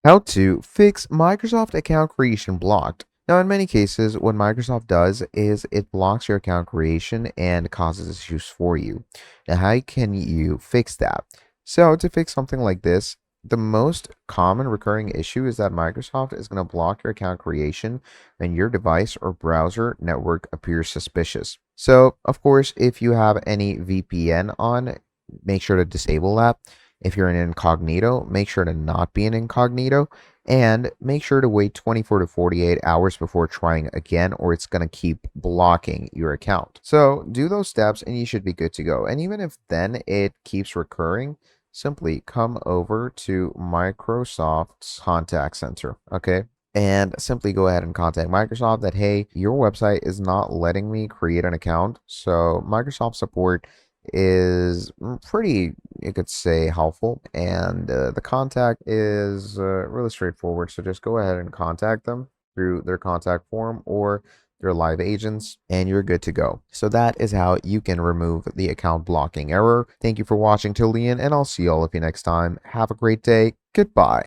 How to fix Microsoft account creation blocked. Now, in many cases, what Microsoft does is it blocks your account creation and causes issues for you. Now, how can you fix that? So, to fix something like this, the most common recurring issue is that Microsoft is going to block your account creation when your device or browser network appears suspicious. So, of course, if you have any VPN on, make sure to disable that. If you're in incognito, make sure to not be in incognito and make sure to wait 24 to 48 hours before trying again, or it's going to keep blocking your account. So do those steps and you should be good to go. And even if then it keeps recurring, simply come over to Microsoft's contact center. Okay. And simply go ahead and contact Microsoft that, hey, your website is not letting me create an account. So Microsoft support is pretty, you could say, helpful, and the contact is really straightforward. So just go ahead and contact them through their contact form or their live agents, and you're good to go. So that is how you can remove the account blocking error. Thank you for watching till the end, and I'll see all of you next time. Have a great day. Goodbye.